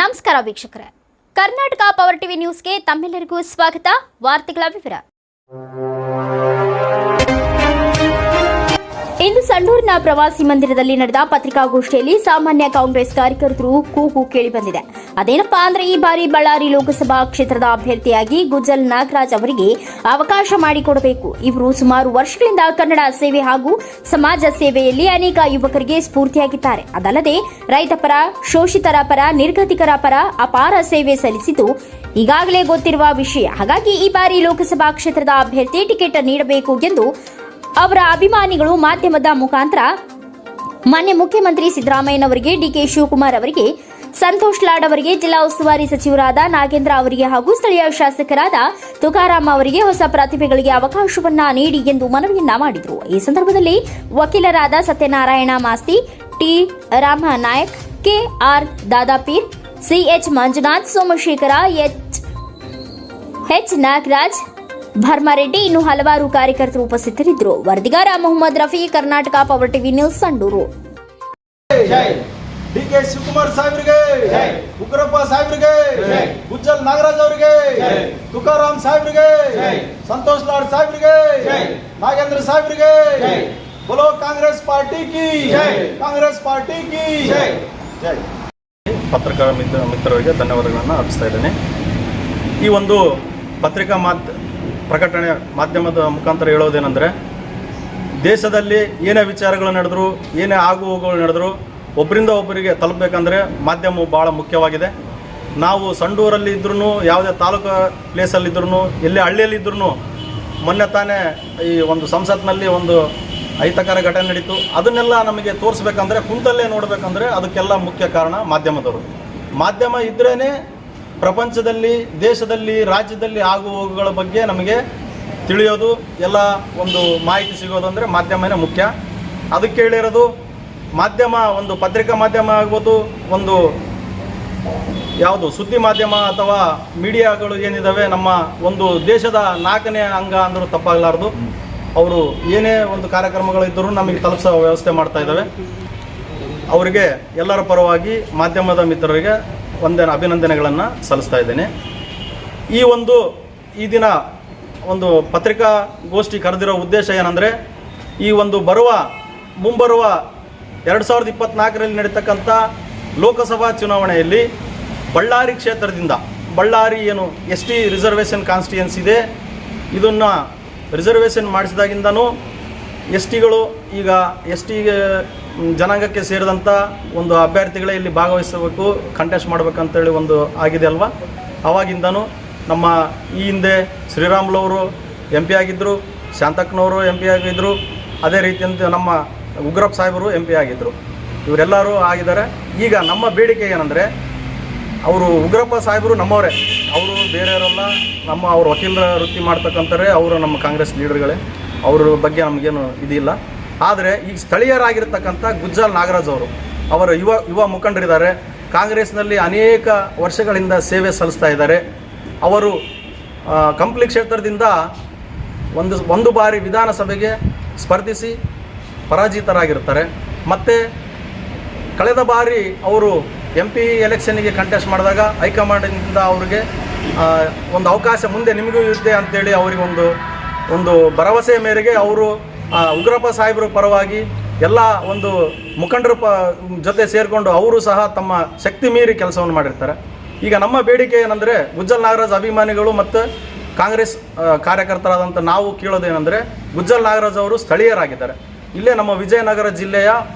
ನಮಸ್ಕಾರ ವೀಕ್ಷಕರೇ, Karnataka power TV ನ್ಯೂಸ್ಗೆ ತಮ್ಮೆಲ್ಲರಿಗೂ ಸ್ವಾಗತ. ವಾರ್ತೆಗಳ ವಿವರ. ಇಂದು ಸಂಡೂರಿನ ಪ್ರವಾಸಿ ಮಂದಿರದಲ್ಲಿ ನಡೆದ ಪತ್ರಿಕಾಗೋಷ್ಠಿಯಲ್ಲಿ ಸಾಮಾನ್ಯ ಕಾಂಗ್ರೆಸ್ ಕಾರ್ಯಕರ್ತರು ಕೂಗು ಕೇಳಿಬಂದಿದೆ. ಅದೇನಪ್ಪಾ ಅಂದ್ರೆ, ಈ ಬಾರಿ ಬಳ್ಳಾರಿ ಲೋಕಸಭಾ ಕ್ಷೇತ್ರದ ಅಭ್ಯರ್ಥಿಯಾಗಿ ಗುಜ್ಜಲ್ ನಾಗರಾಜ್ ಅವರಿಗೆ ಅವಕಾಶ ಮಾಡಿಕೊಡಬೇಕು. ಇವರು ಸುಮಾರು ವರ್ಷಗಳಿಂದ ಕನ್ನಡ ಸೇವೆ ಹಾಗೂ ಸಮಾಜ ಸೇವೆಯಲ್ಲಿ ಅನೇಕ ಯುವಕರಿಗೆ ಸ್ಫೂರ್ತಿಯಾಗಿದ್ದಾರೆ. ಅದಲ್ಲದೆ ರೈತ ಪರ, ಶೋಷಿತರ ಪರ, ನಿರ್ಗತಿಕರ ಪರ ಅಪಾರ ಸೇವೆ ಸಲ್ಲಿಸಿದ್ದು ಈಗಾಗಲೇ ಗೊತ್ತಿರುವ ವಿಷಯ. ಹಾಗಾಗಿ ಈ ಬಾರಿ ಲೋಕಸಭಾ ಕ್ಷೇತ್ರದ ಅಭ್ಯರ್ಥಿ ಟಿಕೆಟ್ ನೀಡಬೇಕು ಎಂದು ಅವರ ಅಭಿಮಾನಿಗಳು ಮಾಧ್ಯಮದ ಮುಖಾಂತರ ಮಾನ್ಯ ಮುಖ್ಯಮಂತ್ರಿ ಸಿದ್ದರಾಮಯ್ಯನವರಿಗೆ, ಡಿಕೆ ಶಿವಕುಮಾರ್ ಅವರಿಗೆ, ಸಂತೋಷ್ ಲಾಡ್ ಅವರಿಗೆ, ಜಿಲ್ಲಾ ಉಸ್ತುವಾರಿ ಸಚಿವರಾದ ನಾಗೇಂದ್ರ ಅವರಿಗೆ ಹಾಗೂ ಸ್ಥಳೀಯ ಶಾಸಕರಾದ ತುಕಾರಾಮ್ ಅವರಿಗೆ ಹೊಸ ಪ್ರತಿಭೆಗಳಿಗೆ ಅವಕಾಶವನ್ನ ನೀಡಿ ಎಂದು ಮನವಿಯನ್ನ ಮಾಡಿದರು. ಈ ಸಂದರ್ಭದಲ್ಲಿ ವಕೀಲರಾದ Satyanarayana Masti, T Ramanayak, KR Dadapeer, CH Manjunath, Somashekara, H Nagaraj, Bharmareddy ಇನ್ನು ಹಲವಾರು ಕಾರ್ಯಕರ್ತರು ಉಪಸ್ಥಿತರಿದ್ದರು. ವರದಿಗಾರ Mohammed Rafi, Karnataka power TV news, Sandur. DK Shivakumar ಸಾಹೇಬ್ರಿಗೆ, ಉಗ್ರಪ್ಪ ಸಾಹೇಬ್ರಿಗೆ, ಗುಜ್ಜಲ್ ನಾಗರಾಜ್ ಅವರಿಗೆ, ತುಕಾರಾಮ್ ಸಾಹೇಬ್ರಿಗೆ, ಸಂತೋಷ್ ಲಾಡ್ ಸಾಹೇಬ್ರಿಗೆ, ನಾಗೇಂದ್ರ ಸಾಹೇಬ್ರಿಗೆ, ಬೋಲೋ ಕಾಂಗ್ರೆಸ್ ಪಾರ್ಟಿ ಕಿ, ಕಾಂಗ್ರೆಸ್ ಪಾರ್ಟಿ ಕಿ ಜೈ. ಪತ್ರಕರ್ತರ ಮಿತ್ರರಿಗೆ ಧನ್ಯವಾದಗಳನ್ನು ಅರ್ಪಿಸ್ತಾ ಇದ್ದೇನೆ. ಈ ಒಂದು ಪತ್ರಿಕಾ ಪ್ರಕಟಣೆ ಮಾಧ್ಯಮದ ಮುಖಾಂತರ ಹೇಳೋದೇನೆಂದರೆ, ದೇಶದಲ್ಲಿ ಏನೇ ವಿಚಾರಗಳು ನಡೆದ್ರು, ಏನೇ ಆಗು ಹೋಗುಗಳು ನಡೆದ್ರು ಒಬ್ಬರಿಂದ ಒಬ್ಬರಿಗೆ ತಲುಪಬೇಕಂದ್ರೆ ಮಾಧ್ಯಮವು ಭಾಳ ಮುಖ್ಯವಾಗಿದೆ. ನಾವು ಸಂಡೂರಲ್ಲಿ ಇದ್ರೂ, ಯಾವುದೇ ತಾಲೂಕು ಪ್ಲೇಸಲ್ಲಿದ್ರೂ, ಎಲ್ಲೇ ಹಳ್ಳಿಯಲ್ಲಿದ್ರೂ, ಮೊನ್ನೆ ತಾನೇ ಈ ಒಂದು ಸಂಸತ್ನಲ್ಲಿ ಒಂದು ಅಹಿತಕರ ಘಟನೆ ನಡೀತು. ಅದನ್ನೆಲ್ಲ ನಮಗೆ ತೋರಿಸ್ಬೇಕಂದ್ರೆ, ಕುಂತಲ್ಲೇ ನೋಡಬೇಕಂದ್ರೆ ಅದಕ್ಕೆಲ್ಲ ಮುಖ್ಯ ಕಾರಣ ಮಾಧ್ಯಮದವರು. ಮಾಧ್ಯಮ ಇದ್ರೇ ಪ್ರಪಂಚದಲ್ಲಿ, ದೇಶದಲ್ಲಿ, ರಾಜ್ಯದಲ್ಲಿ ಆಗು ಹೋಗುಗಳ ಬಗ್ಗೆ ನಮಗೆ ತಿಳಿಯೋದು, ಎಲ್ಲ ಒಂದು ಮಾಹಿತಿ ಸಿಗೋದು ಅಂದರೆ ಮಾಧ್ಯಮನೇ ಮುಖ್ಯ. ಅದಕ್ಕೆ ಹೇಳಿರೋದು, ಮಾಧ್ಯಮ ಒಂದು ಪತ್ರಿಕಾ ಮಾಧ್ಯಮ ಆಗ್ಬೋದು, ಒಂದು ಯಾವುದು ಸುದ್ದಿ ಮಾಧ್ಯಮ ಅಥವಾ ಮೀಡಿಯಾಗಳು ಏನಿದ್ದಾವೆ, ನಮ್ಮ ಒಂದು ದೇಶದ 4ನೇ ಅಂಗ ಅಂದರೂ ತಪ್ಪಾಗಲಾರ್ದು. ಅವರು ಏನೇ ಒಂದು ಕಾರ್ಯಕ್ರಮಗಳಿದ್ದರೂ ನಮಗೆ ತಲುಪಿಸೋ ವ್ಯವಸ್ಥೆ ಮಾಡ್ತಾ ಇದ್ದಾವೆ. ಅವರಿಗೆ ಎಲ್ಲರ ಪರವಾಗಿ ಮಾಧ್ಯಮದ ಮಿತ್ರರಿಗೆ ಅಭಿನಂದನೆಗಳನ್ನು ಸಲ್ಲಿಸ್ತಾ ಇದ್ದೇನೆ. ಈ ದಿನ ಒಂದು ಪತ್ರಿಕಾಗೋಷ್ಠಿ ಕರೆದಿರೋ ಉದ್ದೇಶ ಏನಂದರೆ, ಈ ಒಂದು ಮುಂಬರುವ 2024ರಲ್ಲಿ ನಡೀತಕ್ಕಂಥ ಲೋಕಸಭಾ ಚುನಾವಣೆಯಲ್ಲಿ ಬಳ್ಳಾರಿ ಕ್ಷೇತ್ರದಿಂದ, ಬಳ್ಳಾರಿ ಏನು ST ರಿಸರ್ವೇಷನ್ ಕಾನ್ಸ್ಟಿಟ್ಯೂನ್ಸಿ ಇದೆ, ಇದನ್ನು ರಿಸರ್ವೇಷನ್ ಮಾಡಿಸಿದಾಗಿಂದನೂ STಗಳು ಈಗ ST ಜನಾಂಗಕ್ಕೆ ಸೇರಿದಂಥ ಒಂದು ಅಭ್ಯರ್ಥಿಗಳೇ ಇಲ್ಲಿ ಭಾಗವಹಿಸಬೇಕು, ಕಂಟೆಸ್ಟ್ ಮಾಡಬೇಕಂತೇಳಿ ಒಂದು ಆಗಿದೆ ಅಲ್ವಾ. ಆವಾಗಿಂದನೂ ನಮ್ಮ ಈ ಹಿಂದೆ ಶ್ರೀರಾಮ್ಲವರು MP ಆಗಿದ್ದರು, ಶಾಂತಕ್ಕನವರು MP ಆಗಿದ್ದರು, ಅದೇ ರೀತಿಯಂತೆ ನಮ್ಮ ಉಗ್ರಪ್ಪ ಸಾಹೇಬರು MP ಆಗಿದ್ದರು. ಇವರೆಲ್ಲರೂ ಆಗಿದ್ದಾರೆ. ಈಗ ನಮ್ಮ ಬೇಡಿಕೆ ಏನಂದರೆ, ಅವರು ಉಗ್ರಪ್ಪ ಸಾಹೇಬರು ನಮ್ಮವರೇ, ಅವರು ಬೇರೆಯವರಲ್ಲ, ಅವ್ರ ವಕೀಲರ ವೃತ್ತಿ ಮಾಡ್ತಕ್ಕಂಥವ್ರೆ, ಅವರು ನಮ್ಮ ಕಾಂಗ್ರೆಸ್ ಲೀಡರ್ಗಳೇ, ಅವ್ರ ಬಗ್ಗೆ ನಮಗೇನು ಇದಿಲ್ಲ. ಆದರೆ ಈಗ ಸ್ಥಳೀಯರಾಗಿರ್ತಕ್ಕಂಥ ಗುಜ್ಜಲ್ ನಾಗರಾಜ್ ಅವರ ಯುವ ಮುಖಂಡರಿದ್ದಾರೆ. ಕಾಂಗ್ರೆಸ್ನಲ್ಲಿ ಅನೇಕ ವರ್ಷಗಳಿಂದ ಸೇವೆ ಸಲ್ಲಿಸ್ತಾ ಇದ್ದಾರೆ. ಅವರು ಕಂಪ್ಲಿ ಕ್ಷೇತ್ರದಿಂದ ಒಂದು ಬಾರಿ ವಿಧಾನಸಭೆಗೆ ಸ್ಪರ್ಧಿಸಿ ಪರಾಜಿತರಾಗಿರ್ತಾರೆ. ಮತ್ತು ಕಳೆದ ಬಾರಿ ಅವರು MP ಎಲೆಕ್ಷನ್ನಿಗೆ ಕಂಟೆಸ್ಟ್ ಮಾಡಿದಾಗ ಹೈಕಮಾಂಡಿನಿಂದ ಅವರಿಗೆ ಒಂದು ಅವಕಾಶ ಮುಂದೆ ನಿಮಗೂ ಇರುತ್ತೆ ಅಂತೇಳಿ ಅವರಿಗೆ ಒಂದು ಭರವಸೆ ಮೇರೆಗೆ ಅವರು ಉಗ್ರಪ್ಪ ಸಾಹೇಬರ ಪರವಾಗಿ ಎಲ್ಲ ಒಂದು ಮುಖಂಡರ ಜೊತೆ ಸೇರಿಕೊಂಡು ಅವರು ಸಹ ತಮ್ಮ ಶಕ್ತಿ ಮೀರಿ ಕೆಲಸವನ್ನು ಮಾಡಿರ್ತಾರೆ. ಈಗ ನಮ್ಮ ಬೇಡಿಕೆ ಏನಂದರೆ, ಗುಜ್ಜಲ್ ನಾಗರಾಜ್ ಅಭಿಮಾನಿಗಳು ಮತ್ತು ಕಾಂಗ್ರೆಸ್ ಕಾರ್ಯಕರ್ತರಾದಂಥ ನಾವು ಕೇಳೋದೇನೆಂದರೆ, ಗುಜ್ಜಲ್ ನಾಗರಾಜ್ ಅವರು ಸ್ಥಳೀಯರಾಗಿದ್ದಾರೆ, ಇಲ್ಲೇ ನಮ್ಮ ವಿಜಯನಗರ ಜಿಲ್ಲೆಯ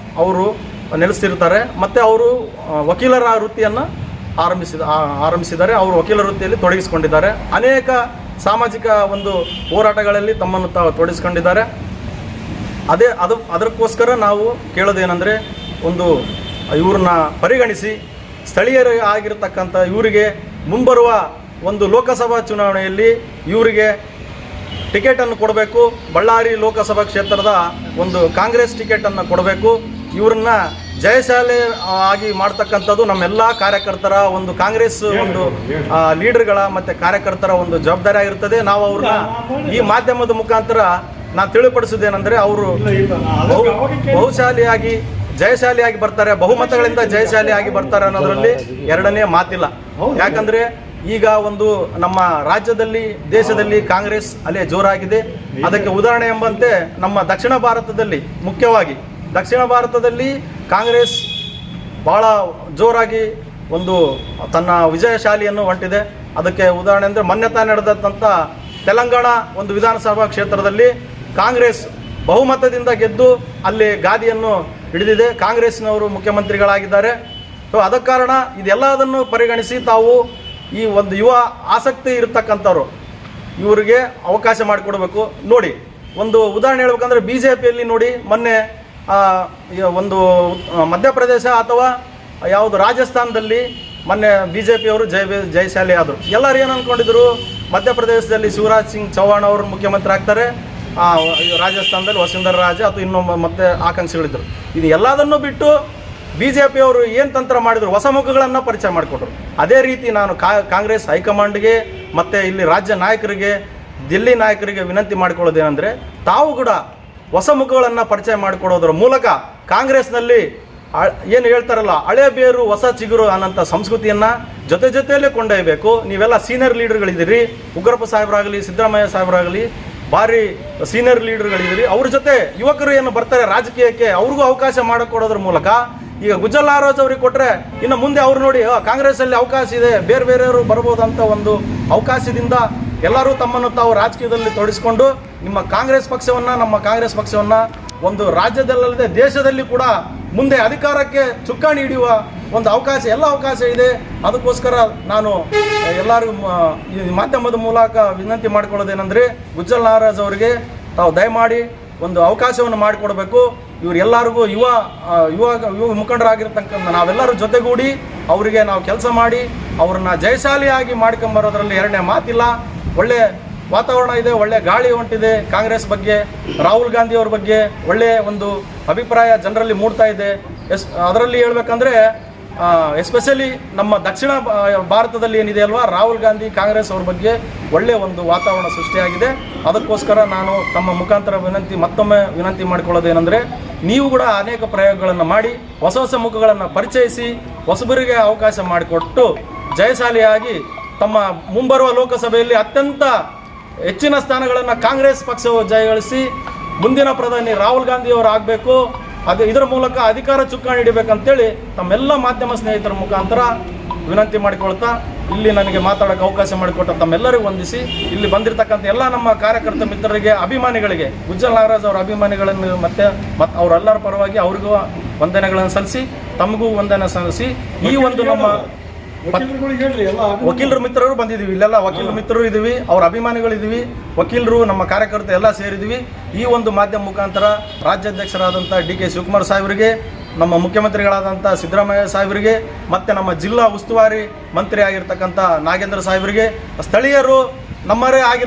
ಅವರು ನೆಲೆಸ್ತಿರ್ತಾರೆ. ಮತ್ತು ಅವರು ವಕೀಲರ ವೃತ್ತಿಯನ್ನು ಆರಂಭಿಸಿದ್ದಾರೆ. ಅವರು ವಕೀಲರ ವೃತ್ತಿಯಲ್ಲಿ ತೊಡಗಿಸಿಕೊಂಡಿದ್ದಾರೆ. ಅನೇಕ ಸಾಮಾಜಿಕ ಒಂದು ಹೋರಾಟಗಳಲ್ಲಿ ತಮ್ಮನ್ನು ತಾವು ತೊಡಗಿಸ್ಕೊಂಡಿದ್ದಾರೆ. ಅದಕ್ಕೋಸ್ಕರ ನಾವು ಕೇಳೋದೇನೆಂದರೆ, ಇವ್ರನ್ನ ಪರಿಗಣಿಸಿ ಸ್ಥಳೀಯರಾಗಿರ್ತಕ್ಕಂಥ ಇವರಿಗೆ ಮುಂಬರುವ ಒಂದು ಲೋಕಸಭಾ ಚುನಾವಣೆಯಲ್ಲಿ ಇವರಿಗೆ ಟಿಕೆಟನ್ನು ಕೊಡಬೇಕು. ಬಳ್ಳಾರಿ ಲೋಕಸಭಾ ಕ್ಷೇತ್ರದ ಒಂದು ಕಾಂಗ್ರೆಸ್ ಟಿಕೆಟನ್ನು ಕೊಡಬೇಕು. ಇವ್ರನ್ನ ಜಯಶಾಲಿ ಆಗಿ ಮಾಡ್ತಕ್ಕಂಥದ್ದು ನಮ್ಮೆಲ್ಲ ಕಾರ್ಯಕರ್ತರ ಒಂದು ಕಾಂಗ್ರೆಸ್ ಒಂದು ಲೀಡರ್ಗಳ ಮತ್ತು ಕಾರ್ಯಕರ್ತರ ಒಂದು ಜವಾಬ್ದಾರಿ ಆಗಿರ್ತದೆ. ನಾವು ಅವ್ರನ್ನ ಈ ಮಾಧ್ಯಮದ ಮುಖಾಂತರ ನಾನು ತಿಳಿಪಡಿಸೋದೇನೆಂದರೆ, ಅವರು ಬಹುಶಾಲಿಯಾಗಿ ಜಯಶಾಲಿಯಾಗಿ ಬರ್ತಾರೆ, ಬಹುಮತಗಳಿಂದ ಜಯಶಾಲಿಯಾಗಿ ಬರ್ತಾರೆ ಅನ್ನೋದರಲ್ಲಿ ಎರಡನೇ ಮಾತಿಲ್ಲ. ಯಾಕಂದರೆ ಈಗ ಒಂದು ನಮ್ಮ ರಾಜ್ಯದಲ್ಲಿ ದೇಶದಲ್ಲಿ ಕಾಂಗ್ರೆಸ್ ಅಲೆ ಜೋರಾಗಿದೆ. ಅದಕ್ಕೆ ಉದಾಹರಣೆ ಎಂಬಂತೆ ನಮ್ಮ ದಕ್ಷಿಣ ಭಾರತದಲ್ಲಿ, ಮುಖ್ಯವಾಗಿ ದಕ್ಷಿಣ ಭಾರತದಲ್ಲಿ ಕಾಂಗ್ರೆಸ್ ಭಾಳ ಜೋರಾಗಿ ಒಂದು ತನ್ನ ವಿಜಯಶಾಲಿಯನ್ನು ಹೊಂಟಿದೆ. ಅದಕ್ಕೆ ಉದಾಹರಣೆ ಅಂದರೆ ಮೊನ್ನೆ ತಾನೇ ನಡೆದಂಥ ತೆಲಂಗಾಣ ಒಂದು ವಿಧಾನಸಭಾ ಕ್ಷೇತ್ರದಲ್ಲಿ ಕಾಂಗ್ರೆಸ್ ಬಹುಮತದಿಂದ ಗೆದ್ದು ಅಲ್ಲಿ ಗಾದಿಯನ್ನು ಹಿಡಿದಿದೆ. ಕಾಂಗ್ರೆಸ್ನವರು ಮುಖ್ಯಮಂತ್ರಿಗಳಾಗಿದ್ದಾರೆ. ಸೊ ಅದಕ್ಕೆ ಕಾರಣ ಇದೆಲ್ಲದನ್ನು ಪರಿಗಣಿಸಿ ತಾವು ಈ ಒಂದು ಯುವ ಆಸಕ್ತಿ ಇರತಕ್ಕಂಥವ್ರು ಇವರಿಗೆ ಅವಕಾಶ ಮಾಡಿಕೊಡ್ಬೇಕು. ನೋಡಿ, ಒಂದು ಉದಾಹರಣೆ ಹೇಳ್ಬೇಕಂದ್ರೆ BJPಯಲ್ಲಿ ನೋಡಿ, ಮೊನ್ನೆ ಒಂದು ಮಧ್ಯಪ್ರದೇಶ ಅಥವಾ ಯಾವುದು ರಾಜಸ್ಥಾನದಲ್ಲಿ ಮೊನ್ನೆ BJPಯವರು ಜಯಶಾಲಿ ಆದರು. ಎಲ್ಲರೂ ಏನು ಅಂದ್ಕೊಂಡಿದ್ರು, ಮಧ್ಯಪ್ರದೇಶದಲ್ಲಿ ಶಿವರಾಜ್ ಸಿಂಗ್ ಚೌಹಾಣ್ ಅವರು ಮುಖ್ಯಮಂತ್ರಿ ಆಗ್ತಾರೆ, ರಾಜಸ್ಥಾನದಲ್ಲಿ ವಸುಂಧರಾ ರಾಜೆ ಅಥವಾ ಇನ್ನೊಮ್ಮೆ ಮತ್ತೆ ಆಕಾಂಕ್ಷಿಗಳಿದ್ದರು. ಇದು ಎಲ್ಲದನ್ನು ಬಿಟ್ಟು BJPಯವರು ಏನು ತಂತ್ರ ಮಾಡಿದರು, ಹೊಸ ಮುಖಗಳನ್ನು ಪರಿಚಯ ಮಾಡಿಕೊಟ್ರು. ಅದೇ ರೀತಿ ನಾನು ಕಾಂಗ್ರೆಸ್ ಹೈಕಮಾಂಡ್ಗೆ ಮತ್ತು ಇಲ್ಲಿ ರಾಜ್ಯ ನಾಯಕರಿಗೆ, ದಿಲ್ಲಿ ನಾಯಕರಿಗೆ ವಿನಂತಿ ಮಾಡಿಕೊಳ್ಳೋದೇನೆಂದರೆ, ತಾವು ಕೂಡ ಹೊಸ ಮುಖಗಳನ್ನು ಪರಿಚಯ ಮಾಡಿಕೊಡೋದ್ರ ಮೂಲಕ ಕಾಂಗ್ರೆಸ್ನಲ್ಲಿ ಏನು ಹೇಳ್ತಾರಲ್ಲ, ಹಳೆ ಬೇರು ಹೊಸ ಚಿಗುರು ಅನ್ನೋಂಥ ಸಂಸ್ಕೃತಿಯನ್ನು ಜೊತೆಯಲ್ಲೇ ಕೊಂಡೊಯ್ಯಬೇಕು. ನೀವೆಲ್ಲ ಸೀನಿಯರ್ ಲೀಡರ್ಗಳಿದ್ದೀರಿ, ಉಗ್ರಪ್ಪ ಸಾಹೇಬರಾಗಲಿ, ಸಿದ್ದರಾಮಯ್ಯ ಸಾಹೇಬರಾಗಲಿ ಭಾರಿ ಸೀನಿಯರ್ ಲೀಡರ್ಗಳಿದ್ದೀರಿ. ಅವ್ರ ಜೊತೆ ಯುವಕರು ಏನು ಬರ್ತಾರೆ ರಾಜಕೀಯಕ್ಕೆ, ಅವ್ರಿಗೂ ಅವಕಾಶ ಮಾಡಿಕೊಡೋದ್ರ ಮೂಲಕ ಈಗ ಗುಜ್ಜಲ್ ನಾಗರಾಜ್ ಅವ್ರಿಗೆ ಕೊಟ್ಟರೆ ಇನ್ನು ಮುಂದೆ ಅವ್ರು ನೋಡಿ ಕಾಂಗ್ರೆಸ್ಸಲ್ಲಿ ಅವಕಾಶ ಇದೆ, ಬೇರೆಯವರು ಬರ್ಬೋದಂತ ಒಂದು ಅವಕಾಶದಿಂದ ಎಲ್ಲರೂ ತಮ್ಮನ್ನು ತಾವು ರಾಜಕೀಯದಲ್ಲಿ ತೊಡಗಿಸ್ಕೊಂಡು ನಮ್ಮ ಕಾಂಗ್ರೆಸ್ ಪಕ್ಷವನ್ನು ಒಂದು ರಾಜ್ಯದಲ್ಲದೆ ದೇಶದಲ್ಲಿ ಕೂಡ ಮುಂದೆ ಅಧಿಕಾರಕ್ಕೆ ಚುಕ್ಕಾಣಿ ಹಿಡಿಯುವ ಒಂದು ಅವಕಾಶ ಇದೆ. ಅದಕ್ಕೋಸ್ಕರ ನಾನು ಎಲ್ಲರಿಗೂ ಈ ಮಾಧ್ಯಮದ ಮೂಲಕ ವಿನಂತಿ ಮಾಡಿಕೊಳ್ಳೋದೇನೆಂದರೆ, ಗುಜ್ಜಲ್ ನಾಗರಾಜ್ ಅವರಿಗೆ ತಾವು ದಯಮಾಡಿ ಒಂದು ಅವಕಾಶವನ್ನು ಮಾಡಿಕೊಡ್ಬೇಕು. ಇವರೆಲ್ಲರಿಗೂ ಯುವ ಮುಖಂಡರಾಗಿರ್ತಕ್ಕಂಥ ನಾವೆಲ್ಲರೂ ಜೊತೆಗೂಡಿ ಅವರಿಗೆ ನಾವು ಕೆಲಸ ಮಾಡಿ ಅವ್ರನ್ನ ಜಯಶಾಲಿಯಾಗಿ ಮಾಡ್ಕೊಂಬರೋದ್ರಲ್ಲಿ ಎರಡನೇ ಮಾತಿಲ್ಲ. ಒಳ್ಳೆ ವಾತಾವರಣ ಇದೆ, ಒಳ್ಳೆ ಗಾಳಿ ಹೊಂಟಿದೆ. ಕಾಂಗ್ರೆಸ್ ಬಗ್ಗೆ, ರಾಹುಲ್ ಗಾಂಧಿ ಅವ್ರ ಬಗ್ಗೆ ಒಳ್ಳೆಯ ಒಂದು ಅಭಿಪ್ರಾಯ ಜನರಲ್ಲಿ ಮೂಡ್ತಾ ಇದೆ. ಅದರಲ್ಲಿ ಹೇಳ್ಬೇಕಂದ್ರೆ ಎಸ್ಪೆಷಲಿ ನಮ್ಮ ದಕ್ಷಿಣ ಭಾರತದಲ್ಲಿ ಏನಿದೆ ಅಲ್ವಾ, ರಾಹುಲ್ ಗಾಂಧಿ ಕಾಂಗ್ರೆಸ್ ಅವ್ರ ಬಗ್ಗೆ ಒಳ್ಳೆಯ ಒಂದು ವಾತಾವರಣ ಸೃಷ್ಟಿಯಾಗಿದೆ. ಅದಕ್ಕೋಸ್ಕರ ನಾನು ತಮ್ಮ ಮುಖಾಂತರ ಮತ್ತೊಮ್ಮೆ ವಿನಂತಿ ಮಾಡಿಕೊಳ್ಳೋದೇನೆಂದರೆ, ನೀವು ಕೂಡ ಅನೇಕ ಪ್ರಯೋಗಗಳನ್ನು ಮಾಡಿ ಹೊಸ ಮುಖಗಳನ್ನು ಪರಿಚಯಿಸಿ ಹೊಸಬರಿಗೆ ಅವಕಾಶ ಮಾಡಿಕೊಟ್ಟು ಜಯಶಾಲಿಯಾಗಿ ತಮ್ಮ ಮುಂಬರುವ ಲೋಕಸಭೆಯಲ್ಲಿ ಅತ್ಯಂತ ಹೆಚ್ಚಿನ ಸ್ಥಾನಗಳನ್ನು ಕಾಂಗ್ರೆಸ್ ಪಕ್ಷವು ಜಯಗಳಿಸಿ ಮುಂದಿನ ಪ್ರಧಾನಿ ರಾಹುಲ್ ಗಾಂಧಿ ಅವರು ಆಗಬೇಕು. ಇದರ ಮೂಲಕ ಅಧಿಕಾರ ಚುಕ್ಕಾಣಿ ಹಿಡಿಬೇಕಂತೇಳಿ ತಮ್ಮೆಲ್ಲ ಮಾಧ್ಯಮ ಸ್ನೇಹಿತರ ಮುಖಾಂತರ ವಿನಂತಿ ಮಾಡಿಕೊಳ್ತಾ, ಇಲ್ಲಿ ನನಗೆ ಮಾತಾಡೋಕ್ಕೆ ಅವಕಾಶ ಮಾಡಿಕೊಟ್ಟ ತಮ್ಮೆಲ್ಲರಿಗೂ ವಂದಿಸಿ, ಇಲ್ಲಿ ಬಂದಿರತಕ್ಕಂಥ ಎಲ್ಲ ನಮ್ಮ ಕಾರ್ಯಕರ್ತ ಮಿತ್ರರಿಗೆ, ಅಭಿಮಾನಿಗಳಿಗೆ, ಗುಜ್ಜಲ್ ನಾಗರಾಜ್ ಅವರ ಅಭಿಮಾನಿಗಳನ್ನು ಮತ್ತು ಅವರೆಲ್ಲರ ಪರವಾಗಿ ಅವ್ರಿಗೂ ವಂದನೆಗಳನ್ನು ಸಲ್ಲಿಸಿ, ತಮಗೂ ವಂದನೆ ಸಲ್ಲಿಸಿ, ಈ ಒಂದು ನಮ್ಮ ವಕೀಲರು ಮಿತ್ರರು ಬಂದಿದ್ದೀವಿ, ಇಲ್ಲೆಲ್ಲ ವಕೀಲರು ಮಿತ್ರರು ಇದ್ದೀವಿ, ಅವ್ರ ಅಭಿಮಾನಿಗಳಿದ್ದೀವಿ, ವಕೀಲರು, ನಮ್ಮ ಕಾರ್ಯಕರ್ತರು ಎಲ್ಲ ಸೇರಿದ್ದೀವಿ. ಈ ಒಂದು ಮಾಧ್ಯಮ ಮುಖಾಂತರ ರಾಜ್ಯಾಧ್ಯಕ್ಷರಾದಂಥ DK ಶಿವಕುಮಾರ್ ಸಾಹೇಬರಿಗೆ, ನಮ್ಮ ಮುಖ್ಯಮಂತ್ರಿಗಳಾದಂಥ ಸಿದ್ದರಾಮಯ್ಯ ಸಾಹೇಬರಿಗೆ, ಮತ್ತು ನಮ್ಮ ಜಿಲ್ಲಾ ಉಸ್ತುವಾರಿ ಮಂತ್ರಿ ಆಗಿರ್ತಕ್ಕಂಥ ನಾಗೇಂದ್ರ ಸಾಹೇಬರಿಗೆ, ಸ್ಥಳೀಯರು ನಮ್ಮರೇ ಆಗಿರ್ತಕ್ಕಂಥ